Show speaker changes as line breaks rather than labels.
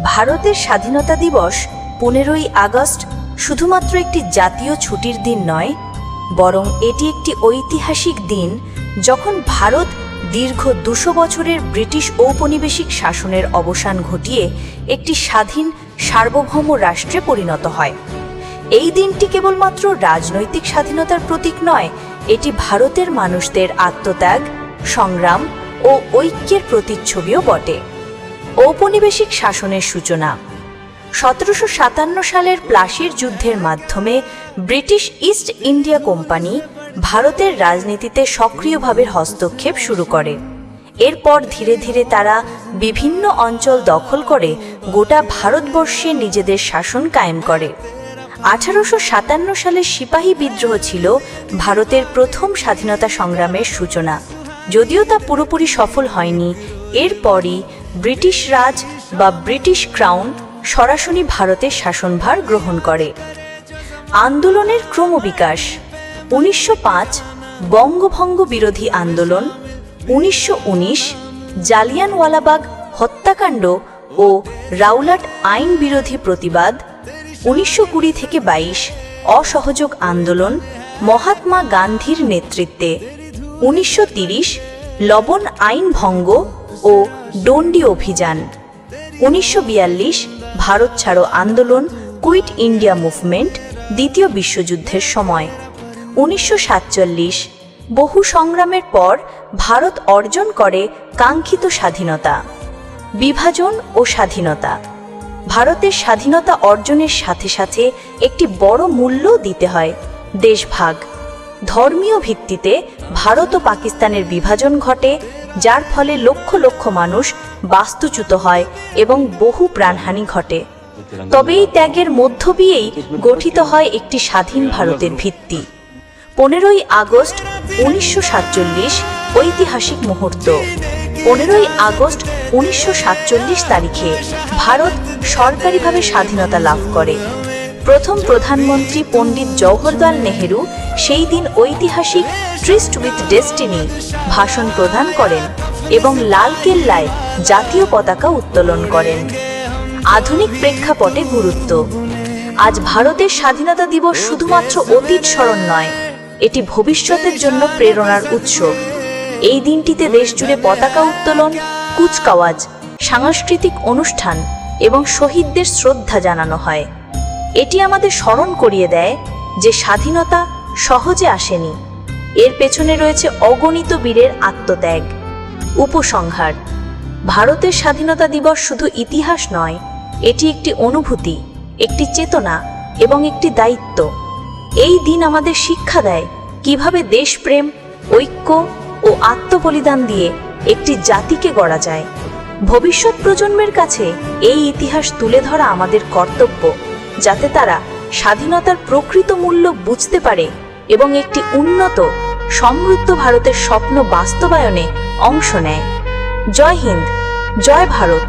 ভারতের স্বাধীনতা দিবস 15ই আগস্ট শুধুমাত্র একটি জাতীয় ছুটির দিন নয়, বরং এটি একটি ঐতিহাসিক দিন যখন ভারত দীর্ঘ 200 বছরের ব্রিটিশ ঔপনিবেশিক শাসনের অবসান ঘটিয়ে একটি স্বাধীন সার্বভৌম রাষ্ট্রে পরিণত হয়। এই দিনটি কেবলমাত্র রাজনৈতিক স্বাধীনতার প্রতীক নয়, এটি ভারতের মানুষদের আত্মত্যাগ, সংগ্রাম ও ঐক্যের প্রতিচ্ছবিও বটে। ঔপনিবেশিক শাসনের সূচনা 1757 সালের প্লাসির যুদ্ধের মাধ্যমে ব্রিটিশ ইস্ট ইন্ডিয়া কোম্পানি ভারতের রাজনীতিতে সক্রিয়ভাবে হস্তক্ষেপ শুরু করে। এরপর ধীরে ধীরে তারা বিভিন্ন অঞ্চল দখল করে গোটা ভারতবর্ষে নিজেদের শাসন কায়েম করে। 1857 সালের সিপাহী বিদ্রোহ ছিল ভারতের প্রথম স্বাধীনতা সংগ্রামের সূচনা। যদিও তা পুরোপুরি সফল হয়নি, এরপরই ব্রিটিশ রাজ বা ব্রিটিশ ক্রাউন সরাসরি ভারতের শাসনভার গ্রহণ করে। আন্দোলনের ক্রমবিকাশ 1905 বঙ্গভঙ্গ বিরোধী আন্দোলন, 1919 জালিয়ানওয়ালাবাগ হত্যাকাণ্ড ও রাওলাট আইন বিরোধী প্রতিবাদ, 1920 থেকে 22 অসহযোগ আন্দোলন মহাত্মা গান্ধীর নেতৃত্বে, 1930 লবণ আইন ভঙ্গ ও ডন্ডি অভিযান, 1942 ভারত ছাড়ো আন্দোলন কুইট ইন্ডিয়া মুভমেন্ট দ্বিতীয় বিশ্বযুদ্ধের সময়, 1947 বহু সংগ্রামের পর ভারত অর্জন করে কাঙ্ক্ষিত স্বাধীনতা। বিভাজন ও স্বাধীনতা ভারতের স্বাধীনতা অর্জনের সাথে সাথে একটি বড় মূল্য দিতে হয়, দেশভাগ। ধর্মীয় ভিত্তিতে ভারত ও পাকিস্তানের বিভাজন ঘটে, যার ফলে লক্ষ লক্ষ মানুষ বাস্তুচ্যুত হয় এবং বহু প্রাণহানি ঘটে। তবে এই ত্যাগের মধ্য দিয়েই গঠিত হয় একটি স্বাধীন ভারতের ভিত্তি। 15ই আগস্ট 1947 ঐতিহাসিক মুহূর্ত। 15ই আগস্ট 1947 তারিখে ভারত সরকারিভাবে স্বাধীনতা লাভ করে। প্রথম প্রধানমন্ত্রী পণ্ডিত জওহরলাল নেহেরু সেই দিন ঐতিহাসিক ট্রিস্ট উইথ ডেস্টিনি ভাষণ প্রদান করেন এবং লালকেল্লায় জাতীয় পতাকা উত্তোলন করেন। আধুনিক প্রেক্ষাপটে গুরুত্ব। আজ ভারতের স্বাধীনতা দিবস শুধুমাত্র অতীত স্মরণ নয়, এটি ভবিষ্যতের জন্য প্রেরণার উৎস। এই দিনটিতে দেশজুড়ে পতাকা উত্তোলন, কুচকাওয়াজ, সাংস্কৃতিক অনুষ্ঠান এবং শহীদদের শ্রদ্ধা জানানো হয়। এটি আমাদের স্মরণ করিয়ে দেয় যে স্বাধীনতা সহজে আসেনি, এর পেছনে রয়েছে অগণিত বীরের আত্মত্যাগ। উপসংহার: ভারতের স্বাধীনতা দিবস শুধু ইতিহাস নয়, এটি একটি অনুভূতি, একটি চেতনা এবং একটি দায়িত্ব। এই দিন আমাদের শিক্ষা দেয় কিভাবে দেশপ্রেম, ঐক্য ও আত্মবলিদান দিয়ে একটি জাতিকে গড়া যায়। ভবিষ্যৎ প্রজন্মের কাছে এই ইতিহাস তুলে ধরা আমাদের কর্তব্য, যাতে তারা স্বাধীনতার প্রকৃত মূল্য বুঝতে পারে এবং একটি উন্নত, সমৃদ্ধ ভারতের স্বপ্ন বাস্তবায়নে অংশ নেয়। জয় হিন্দ, জয় ভারত।